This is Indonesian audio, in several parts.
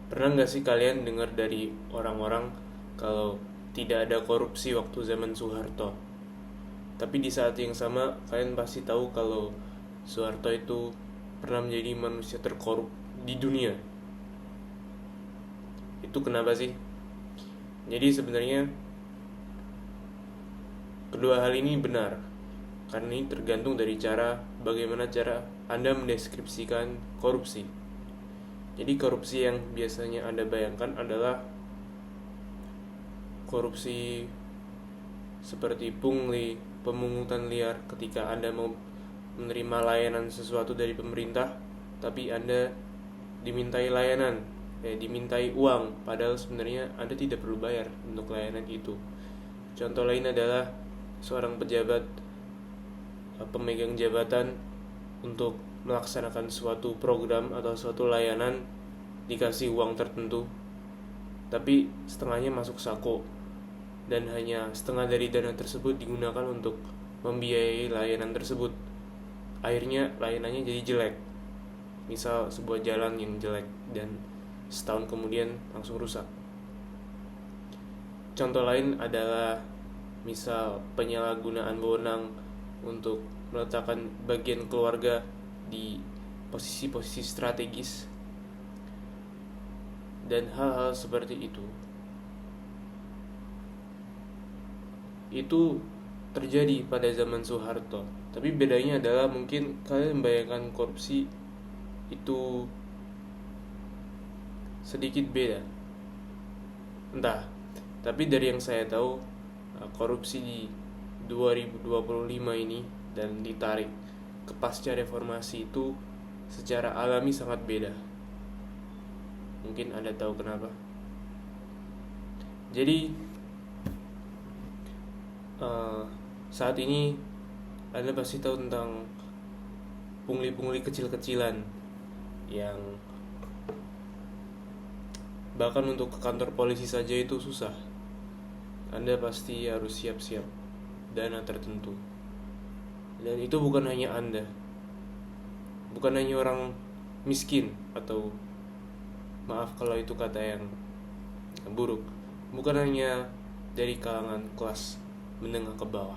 Pernah nggak sih kalian dengar dari orang-orang kalau tidak ada korupsi waktu zaman Soeharto? Tapi di saat yang sama kalian pasti tahu kalau Soeharto itu pernah menjadi manusia terkorup di dunia. Itu kenapa sih? Jadi sebenarnya kedua hal ini benar. Karena ini tergantung dari bagaimana cara Anda mendeskripsikan korupsi. Jadi korupsi yang biasanya Anda bayangkan adalah korupsi seperti pungli, pemungutan liar ketika Anda mau menerima layanan sesuatu dari pemerintah, tapi Anda dimintai uang, padahal sebenarnya Anda tidak perlu bayar untuk layanan itu. Contoh lain adalah seorang pejabat, pemegang jabatan untuk melaksanakan suatu program atau suatu layanan dikasih uang tertentu, tapi setengahnya masuk sako dan hanya setengah dari dana tersebut digunakan untuk membiayai layanan tersebut. Akhirnya layanannya jadi jelek. Misal sebuah jalan yang jelek dan setahun kemudian langsung rusak. Contoh lain adalah misal penyalahgunaan wewenang untuk meletakkan bagian keluarga di posisi-posisi strategis dan hal-hal seperti itu terjadi pada zaman Soeharto. Tapi bedanya adalah mungkin kalian membayangkan korupsi itu sedikit beda, entah. Tapi dari yang saya tahu, korupsi di 2025 ini dan ditarik ke pasca reformasi itu secara alami sangat beda. Mungkin Anda tahu kenapa. Jadi saat ini Anda pasti tahu tentang pungli-pungli kecil-kecilan yang bahkan untuk ke kantor polisi saja itu susah. Anda pasti harus siap-siap dana tertentu. Dan itu bukan hanya Anda, bukan hanya orang miskin, atau maaf kalau itu kata yang buruk, bukan hanya dari kalangan kelas menengah ke bawah,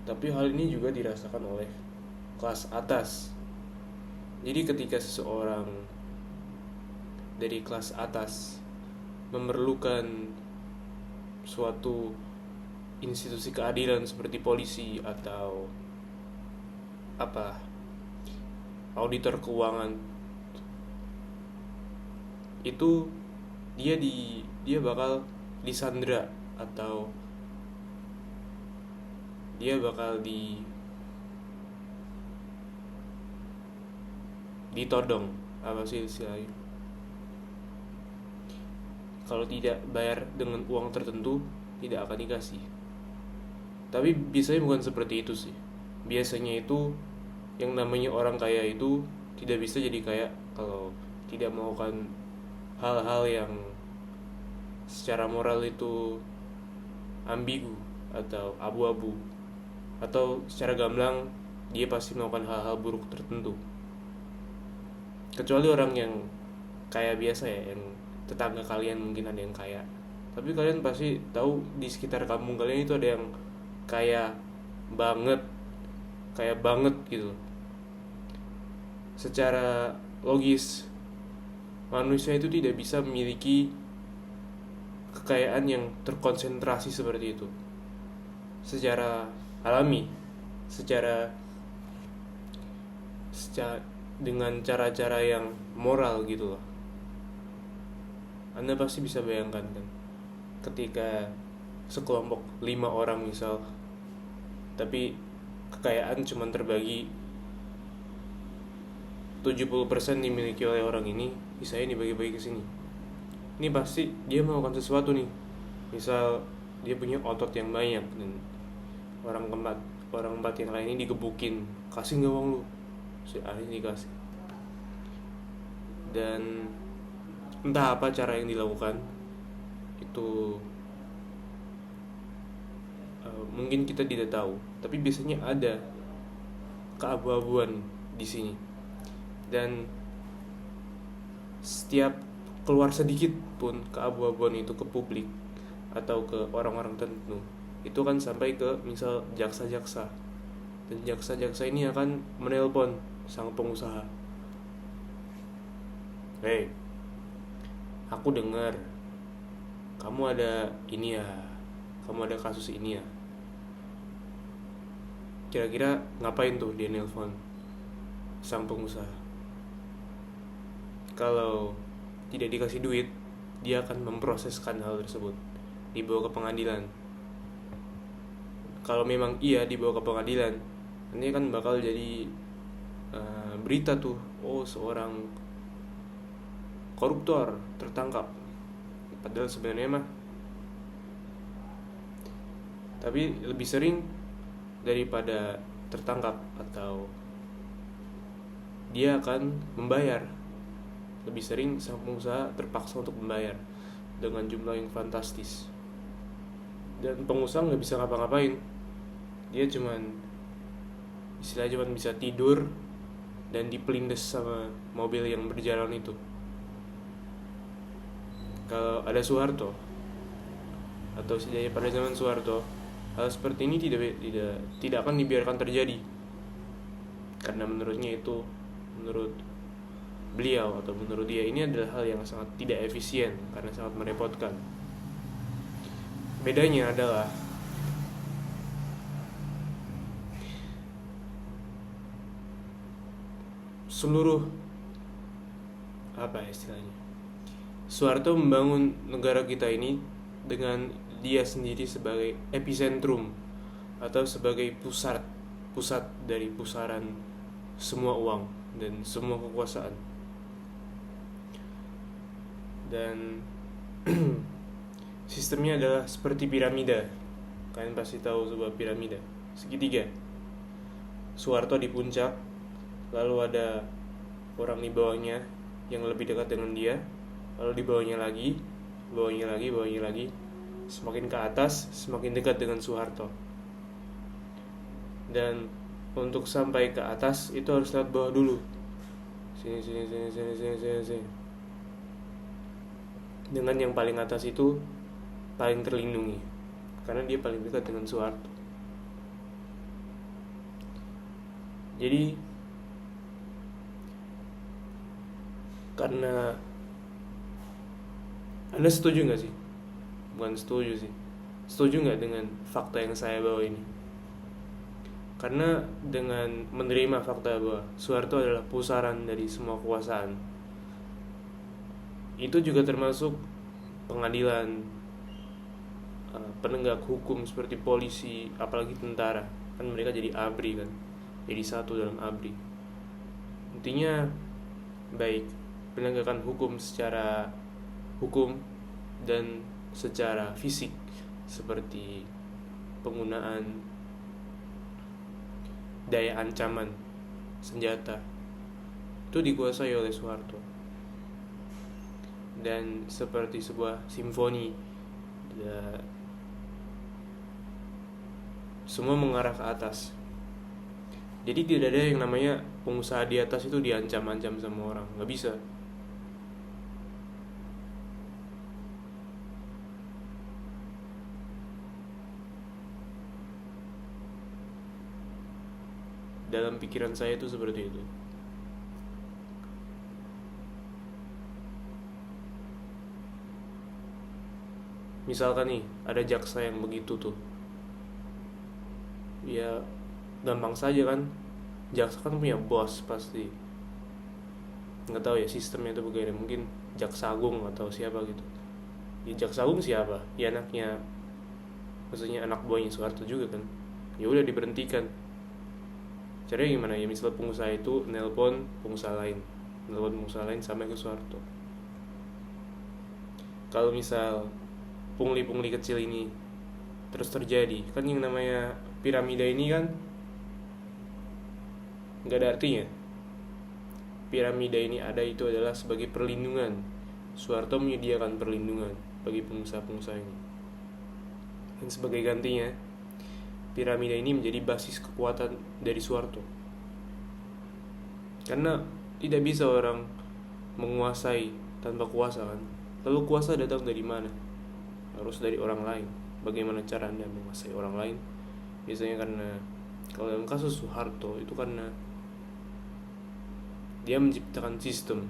tapi hal ini juga dirasakan oleh kelas atas. Jadi ketika seseorang dari kelas atas memerlukan suatu institusi keadilan seperti polisi atau auditor keuangan, itu dia bakal disandra atau dia bakal ditodong, apa sih istilahnya, kalau tidak bayar dengan uang tertentu tidak akan dikasih. Tapi biasanya bukan seperti itu sih. Biasanya itu yang namanya orang kaya itu tidak bisa jadi kaya kalau tidak melakukan hal-hal yang secara moral itu ambigu atau abu-abu, atau secara gamblang dia pasti melakukan hal-hal buruk tertentu. Kecuali orang yang kaya biasa ya, yang tetangga kalian mungkin ada yang kaya, tapi kalian pasti tahu di sekitar kampung kalian itu ada yang kaya banget gitu. Secara logis manusia itu tidak bisa memiliki kekayaan yang terkonsentrasi seperti itu secara alami, secara dengan cara-cara yang moral gitu loh. Anda pasti bisa bayangkan kan, ketika sekelompok 5 orang misal, tapi kekayaan cuma terbagi 70% dimiliki oleh orang ini, sisanya dibagi-bagi ke sini. Ini pasti dia melakukan sesuatu nih. Misal dia punya otot yang banyak dan orang empat yang lain ini digebukin, kasih nggak uang lu, akhirnya dikasih. Dan entah apa cara yang dilakukan itu, mungkin kita tidak tahu, tapi biasanya ada keabu-abuan di sini. Dan setiap keluar sedikit pun keabu-abuan itu ke publik atau ke orang-orang tertentu, itu kan sampai ke misal jaksa-jaksa, dan jaksa-jaksa ini akan menelpon sang pengusaha. Hei, aku dengar kamu ada ini ya, kamu ada kasus ini ya. Kira-kira ngapain tuh dia nelpon sang pengusaha? Kalau tidak dikasih duit, dia akan memproseskan hal tersebut, dibawa ke pengadilan. Kalau memang iya dibawa ke pengadilan, nanti kan bakal jadi berita tuh, oh seorang koruptor tertangkap. Padahal sebenarnya mah, tapi lebih sering daripada tertangkap atau dia akan membayar, lebih sering sang pengusaha terpaksa untuk membayar dengan jumlah yang fantastis. Dan pengusaha nggak bisa ngapa-ngapain, dia cuman istilahnya cuman bisa tidur dan dipelindes sama mobil yang berjalan itu. Kalau ada Soeharto atau setidaknya pada zaman Soeharto, hal seperti ini tidak akan dibiarkan terjadi, karena menurutnya itu, menurut beliau atau menurut dia, ini adalah hal yang sangat tidak efisien karena sangat merepotkan. Bedanya adalah seluruh apa istilahnya, Soeharto membangun negara kita ini dengan dia sendiri sebagai epicentrum atau sebagai pusat dari pusaran semua uang dan semua kekuasaan. Dan sistemnya adalah seperti piramida. Kalian pasti tahu sebuah piramida segitiga. Soeharto di puncak, lalu ada orang di bawahnya yang lebih dekat dengan dia, lalu di bawahnya lagi, bawahnya lagi. Semakin ke atas, semakin dekat dengan Soeharto. Dan untuk sampai ke atas itu harus lewat bawah dulu. Sini. Dengan yang paling atas itu paling terlindungi, karena dia paling dekat dengan Soeharto. Jadi karena Anda setuju gak sih? Bukan setuju sih, setuju gak dengan fakta yang saya bawa ini? Karena dengan menerima fakta bahwa Soeharto adalah pusaran dari semua kekuasaan, itu juga termasuk pengadilan, penegak hukum seperti polisi, apalagi tentara. Kan mereka jadi ABRI kan, jadi satu dalam ABRI. Intinya baik penegakan hukum secara hukum dan secara fisik, seperti penggunaan daya ancaman senjata, itu dikuasai oleh Soeharto. Dan seperti sebuah simfoni, semua mengarah ke atas. Jadi tidak ada yang namanya pengusaha di atas itu diancam-ancam sama orang, nggak bisa. Dalam pikiran saya itu seperti itu. Misalkan nih ada jaksa yang begitu tuh, ya gampang saja kan, jaksa kan punya bos pasti. Nggak tahu ya sistemnya itu bagaimana, mungkin jaksa agung atau siapa gitu. Ya jaksa agung siapa? Ya anaknya, maksudnya anak buahnya Soeharto juga kan. Ya udah diberhentikan. Caranya gimana ya? Misalnya pengusaha itu nelpon pengusaha lain sampai ke Soeharto. Kalau misal pungli-pungli kecil ini terus terjadi, kan yang namanya piramida ini kan nggak ada artinya. Piramida ini ada itu adalah sebagai perlindungan. Soeharto menyediakan perlindungan bagi pengusaha-pengusaha ini, dan sebagai gantinya piramida ini menjadi basis kekuatan dari Soeharto. Karena tidak bisa orang menguasai tanpa kuasa kan. Lalu kuasa datang dari mana? Harus dari orang lain. Bagaimana cara Anda menguasai orang lain? Biasanya karena, kalau dalam kasus Soeharto itu karena dia menciptakan sistem.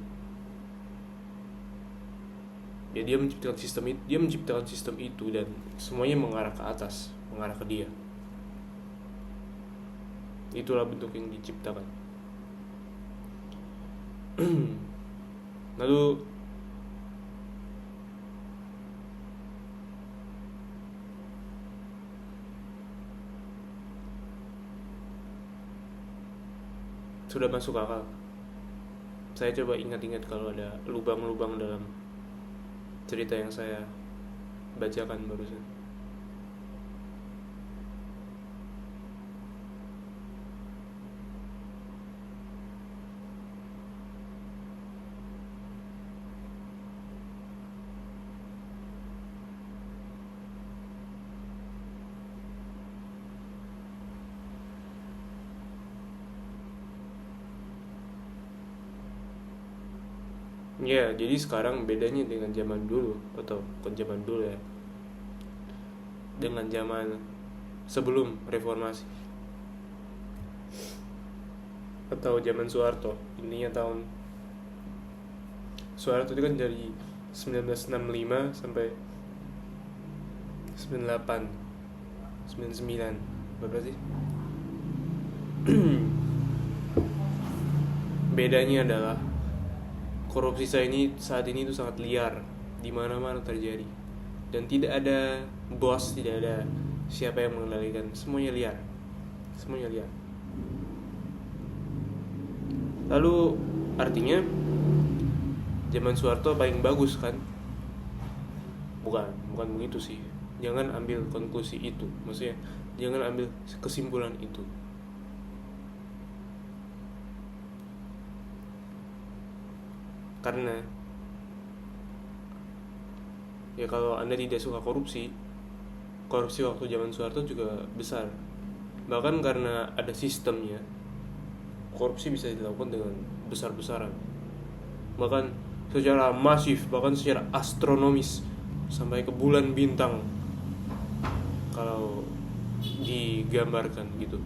Ya, dia menciptakan sistem itu dan semuanya mengarah ke atas, mengarah ke dia. Itulah bentuk yang diciptakan. Lalu sudah masuk akal. Saya coba ingat-ingat kalau ada lubang-lubang dalam cerita yang saya bacakan barusan. Ya, jadi sekarang bedanya dengan zaman dulu, atau bukan zaman dulu ya, dengan zaman sebelum reformasi atau zaman Soeharto. Intinya tahun Soeharto itu kan dari 1965 sampai 98, 99, berapa sih? Bedanya adalah korupsi saat ini itu sangat liar, di mana-mana terjadi, dan tidak ada bos, tidak ada siapa yang mengendalikan, semuanya liar. Lalu artinya zaman Soeharto paling bagus kan? Bukan begitu sih. Jangan ambil konklusi itu, maksudnya jangan ambil kesimpulan itu. Karena ya, kalau Anda tidak suka korupsi waktu zaman Soeharto juga besar. Bahkan karena ada sistemnya, korupsi bisa dilakukan dengan besar-besaran, bahkan secara masif, bahkan secara astronomis, sampai ke bulan bintang kalau digambarkan gitu.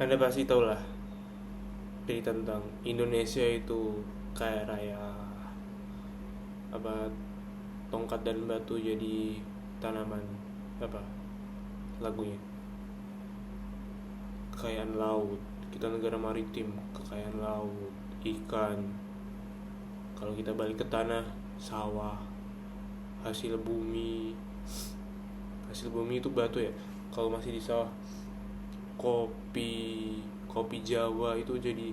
Anda pasti tahu lah dari tentang Indonesia itu kaya raya, apa, tongkat dan batu jadi tanaman, apa lagunya, kekayaan laut, kita negara maritim, kekayaan laut, ikan. Kalau kita balik ke tanah, sawah, hasil bumi itu batu ya. Kalau masih di sawah, kopi Jawa itu jadi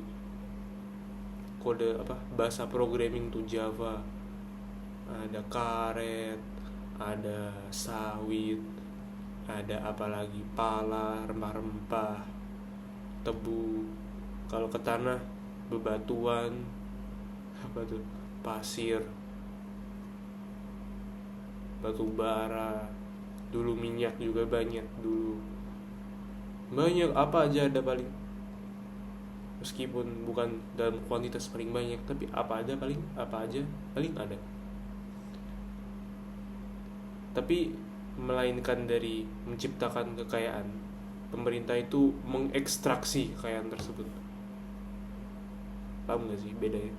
kode apa, bahasa programming tuh Java. Ada karet, ada sawit, ada apa lagi, pala, rempah-rempah, tebu. Kalau ke tanah, bebatuan, apa tuh, pasir, batu bara. Dulu minyak juga banyak dulu. Banyak, apa aja ada paling. Meskipun bukan dalam kuantitas paling banyak, tapi apa aja paling ada. Tapi melainkan dari menciptakan kekayaan, pemerintah itu mengekstraksi kekayaan tersebut. Paham gak sih bedanya?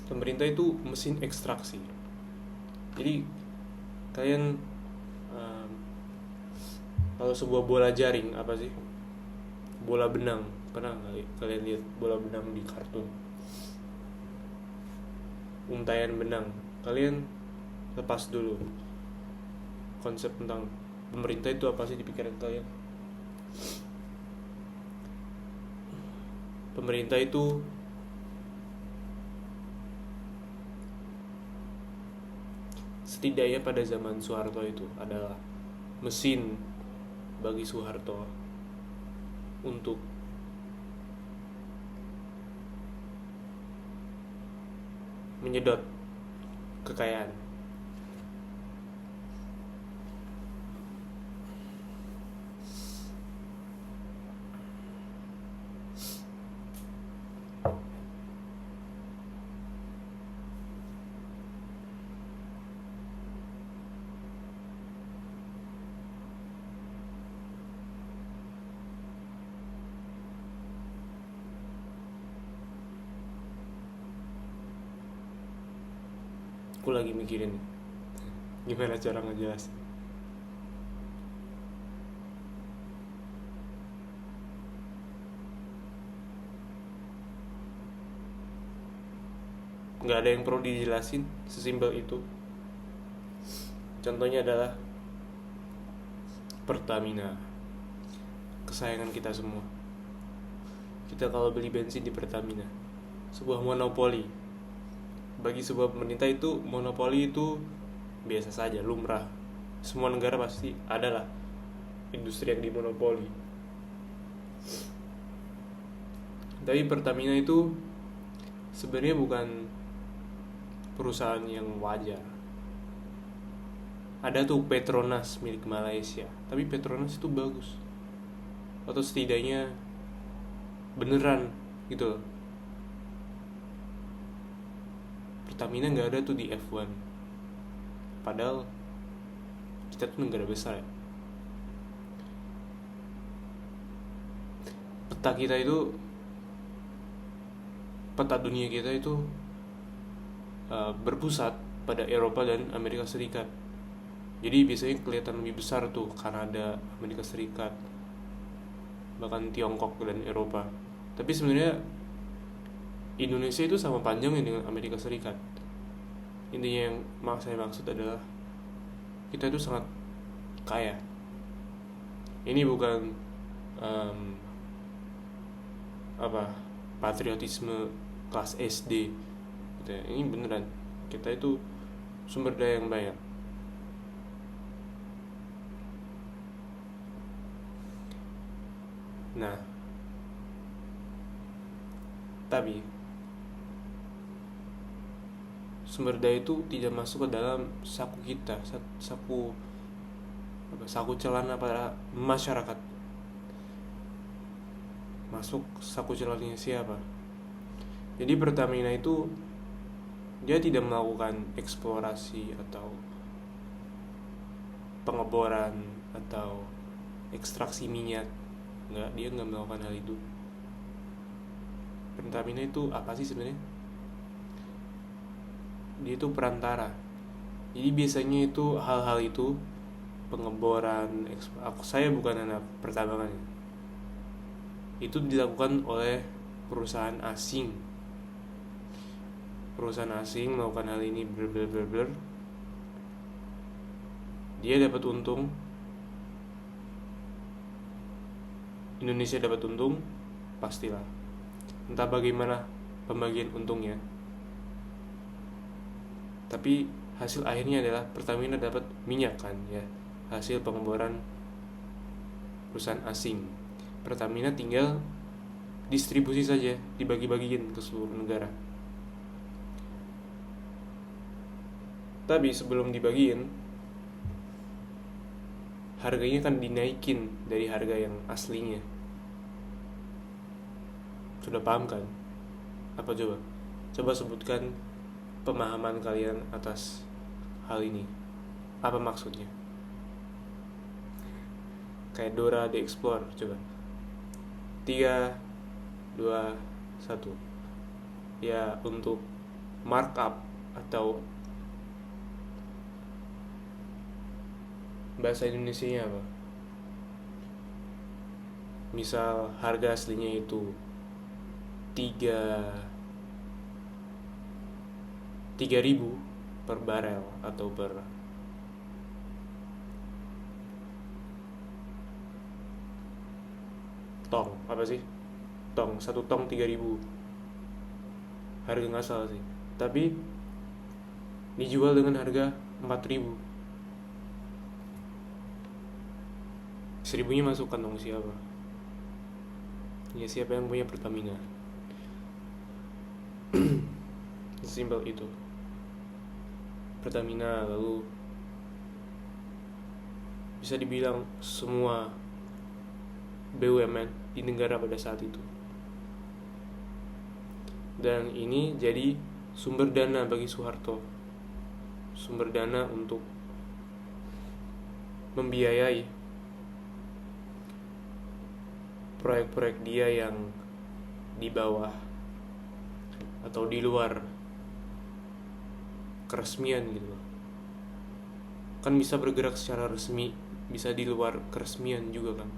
Pemerintah itu mesin ekstraksi. Jadi kalian kalau sebuah bola jaring, apa sih, bola benang, pernah nggak kalian lihat bola benang di kartun, untayan benang? Kalian lepas dulu konsep tentang pemerintah itu apa sih di pikiran kalian. Pemerintah itu setidaknya pada zaman Soeharto itu adalah mesin bagi Soeharto untuk menyedot kekayaan. Aku lagi mikirin gimana cara ngejelasin. Nggak ada yang perlu dijelasin, sesimpel itu. Contohnya adalah Pertamina, kesayangan kita semua. Kita kalau beli bensin di Pertamina, sebuah monopoli. Bagi sebuah pemerintah itu monopoli itu biasa saja, lumrah. Semua negara pasti ada lah industri yang dimonopoli. Tapi Pertamina itu sebenarnya bukan perusahaan yang wajar. Ada tuh Petronas milik Malaysia, tapi Petronas itu bagus, atau setidaknya beneran gitu loh. Pertamina nggak ada tuh di F1, padahal kita tuh negara besar ya. Peta dunia kita itu berpusat pada Eropa dan Amerika Serikat. Jadi biasanya kelihatan lebih besar tuh Kanada, Amerika Serikat, bahkan Tiongkok dan Eropa. Tapi sebenarnya Indonesia itu sama panjangnya dengan Amerika Serikat. Intinya yang saya maksud adalah kita itu sangat kaya. Ini bukan patriotisme kelas SD gitu ya. Ini beneran kita itu sumber daya yang banyak. Nah, tapi sumber daya itu tidak masuk ke dalam saku kita, saku celana para masyarakat. Masuk saku celananya siapa? Jadi Pertamina itu dia tidak melakukan eksplorasi atau pengeboran atau ekstraksi minyak. Dia nggak melakukan hal itu. Pertamina itu apa sih sebenarnya? Dia itu perantara. Jadi biasanya itu hal-hal itu pengeboran, saya bukan anak pertambangan. Itu dilakukan oleh perusahaan asing. Perusahaan asing melakukan hal ini dia dapat untung, Indonesia dapat untung, pastilah. Entah bagaimana pembagian untungnya, tapi hasil akhirnya adalah Pertamina dapat minyak kan ya, hasil pengeboran perusahaan asing. Pertamina tinggal distribusi saja, dibagi-bagiin ke seluruh negara. Tapi sebelum dibagiin, harganya kan dinaikin dari harga yang aslinya. Sudah paham kan? Apa coba? Coba sebutkan pemahaman kalian atas hal ini. Apa maksudnya? Kayak Dora the Explorer, coba. 3, 2, 1. Ya, untuk markup atau bahasa Indonesianya apa? Misal harga aslinya itu 3.000 per barel atau per tong, apa sih? Tong, 1 tong 3.000. Harga nggak salah sih. Tapi dijual dengan harga 4.000. 1.000-nya masuk kantong siapa? Ya siapa yang punya Pertamina. Simpel itu. Pertamina lalu bisa dibilang semua BUMN di negara pada saat itu. Dan ini jadi sumber dana bagi Soeharto. Sumber dana untuk membiayai proyek-proyek dia yang di bawah atau di luar keresmian gitu loh. Kan bisa bergerak secara resmi, bisa di luar keresmian juga kan.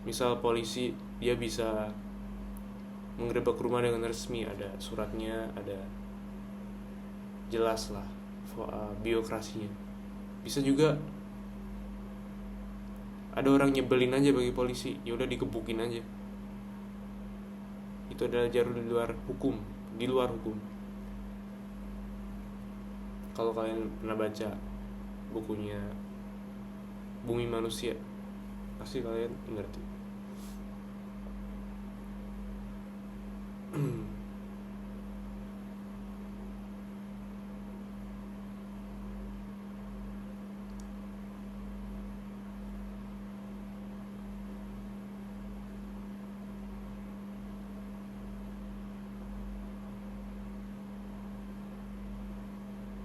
Misal polisi, dia bisa menggerebek rumah dengan resmi, ada suratnya, ada jelas lah biokrasinya. Bisa juga ada orang nyebelin aja bagi polisi, ya udah digebukin aja. Itu adalah jalur di luar hukum, di luar hukum. Kalau kalian pernah baca bukunya Bumi Manusia, pasti kalian ngerti.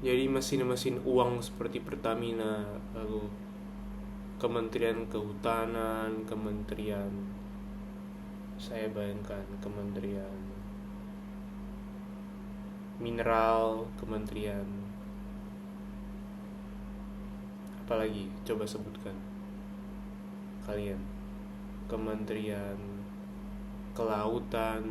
Jadi mesin-mesin uang seperti Pertamina, lalu Kementerian Kehutanan, Kementerian, saya bayangkan Kementerian Mineral, Kementerian apalagi, coba sebutkan kalian. Kementerian Kelautan.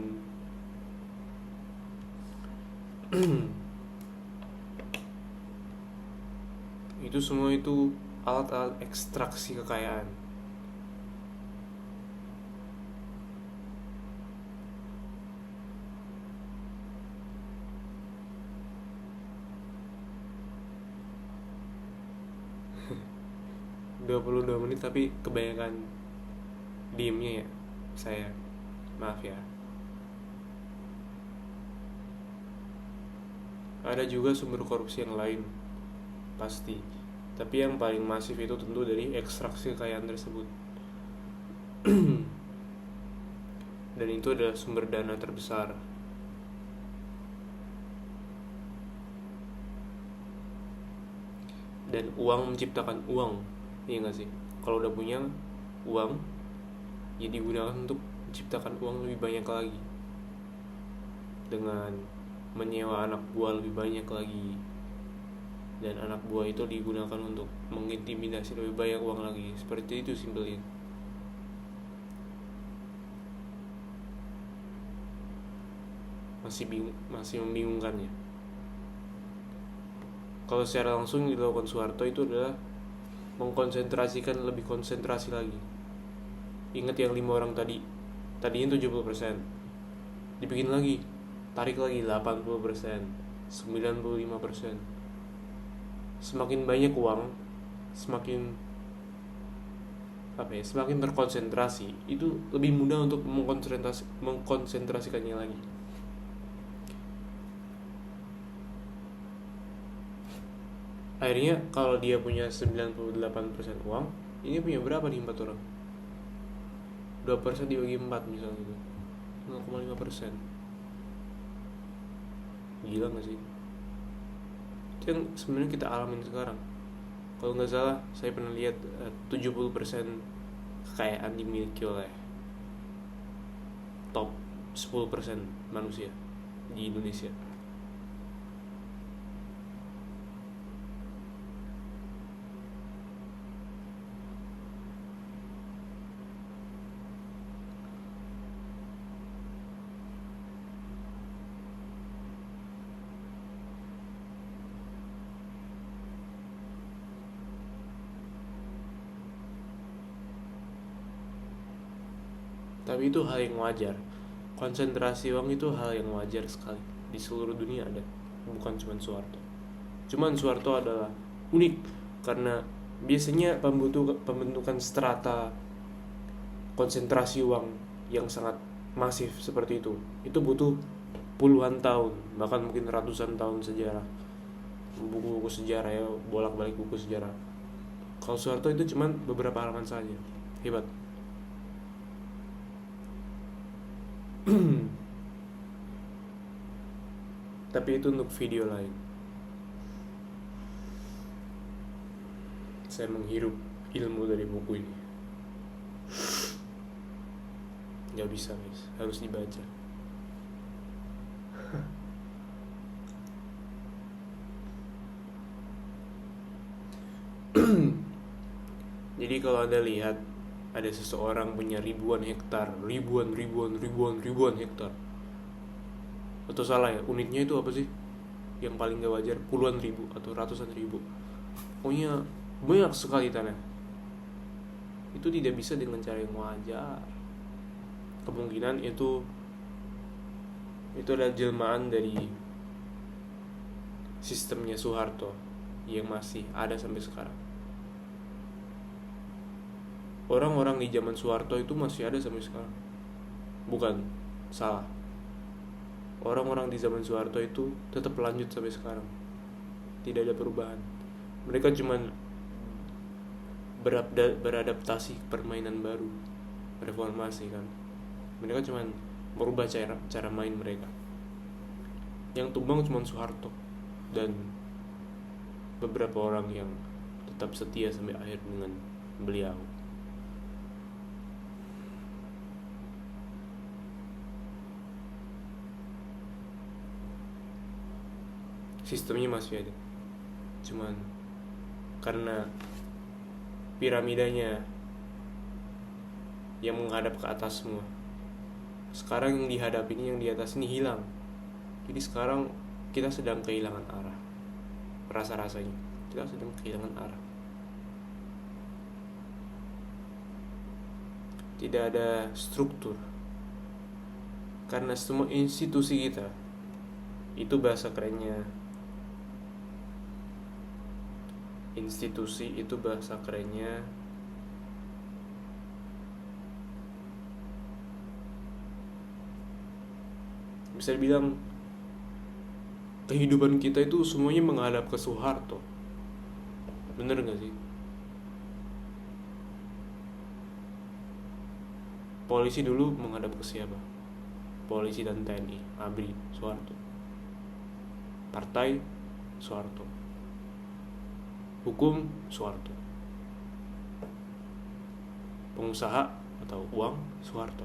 Itu semua itu alat-alat ekstraksi kekayaan. Dua puluh 22 menit tapi kebanyakan diemnya ya saya. Maaf ya. Ada juga sumber korupsi yang lain, pasti. Tapi yang paling masif itu tentu dari ekstraksi kekayaan tersebut. Dan itu adalah sumber dana terbesar. Dan uang menciptakan uang, iya gak sih? Kalau udah punya uang, ya digunakan untuk menciptakan uang lebih banyak lagi, dengan menyewa anak buah lebih banyak lagi, dan anak buah itu digunakan untuk mengintimidasi lebih banyak uang lagi. Seperti itu simpelnya. Masih membingungkan ya. Kalau secara langsung dilakukan Soeharto itu adalah mengkonsentrasikan, lebih konsentrasi lagi. Ingat yang 5 orang tadinya 70%, dibikin lagi, tarik lagi 80%, 95%. Semakin banyak uang, semakin semakin terkonsentrasi, itu lebih mudah untuk mengkonsentrasikannya lagi. Akhirnya kalau dia punya 98% uang, ini punya berapa nih 4 orang? 2% dibagi 4 misalnya gitu, 0,5%. Gila gak sih? Itu yang sebenarnya kita alamin sekarang. Kalau gak salah, saya pernah lihat 70% kekayaan dimiliki oleh top 10% manusia di Indonesia. Tapi itu hal yang wajar. Konsentrasi uang itu hal yang wajar sekali. Di seluruh dunia ada. Bukan cuma Soeharto. Cuman Soeharto adalah unik karena biasanya pembentukan strata konsentrasi uang yang sangat masif seperti itu butuh puluhan tahun, bahkan mungkin ratusan tahun sejarah. Buku-buku sejarah ya, bolak-balik buku sejarah. Kalau Soeharto itu cuman beberapa halaman saja. Hebat. Tapi itu untuk video lain. Saya menghirup ilmu dari buku ini. Gak bisa guys, harus dibaca. Jadi kalau Anda lihat ada seseorang punya ribuan hektar, ribuan hektar. Atau salah ya, unitnya itu apa sih? Yang paling gak wajar, puluhan ribu atau ratusan ribu. Pokoknya banyak sekali tanah. Itu tidak bisa dengan cara yang wajar. Kemungkinan itu adalah jelmaan dari sistemnya Soeharto yang masih ada sampai sekarang. Orang-orang di zaman Soeharto itu masih ada sampai sekarang. Bukan, salah. Orang-orang di zaman Soeharto itu tetap lanjut sampai sekarang. Tidak ada perubahan. Mereka cuma beradaptasi permainan baru, reformasi kan. Mereka cuma merubah cara main mereka. Yang tumbang cuma Soeharto dan beberapa orang yang tetap setia sampai akhir dengan beliau. Sistemnya masih ada, cuman karena piramidanya yang menghadap ke atas semua, sekarang yang dihadap ini, yang di atas ini hilang. Jadi sekarang kita sedang kehilangan arah. Rasa-rasanya kita sedang kehilangan arah. Tidak ada struktur. Karena semua institusi kita, itu bahasa kerennya, institusi itu bahasa kerennya bisa dibilang kehidupan kita itu semuanya menghadap ke Soeharto. Bener gak sih? Polisi dulu menghadap ke siapa? Polisi dan TNI, ABRI, Soeharto. Partai, Soeharto. Hukum, Soeharto. Pengusaha atau uang, Soeharto.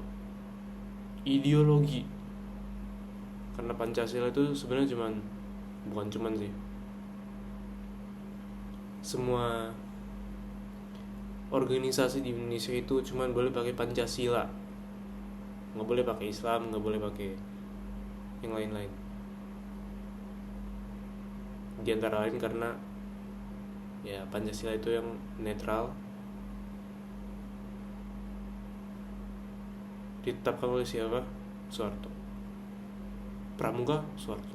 Ideologi, karena Pancasila itu sebenarnya bukan cuman sih, semua organisasi di Indonesia itu cuman boleh pakai Pancasila, nggak boleh pakai Islam, nggak boleh pakai yang lain-lain. Di antara lain karena ya Pancasila itu yang netral, ditetapkan oleh siapa? Soeharto. Pramuka, Soeharto.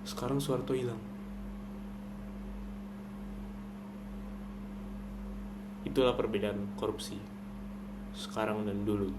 Sekarang Soeharto hilang. Itulah perbedaan korupsi sekarang dan dulu.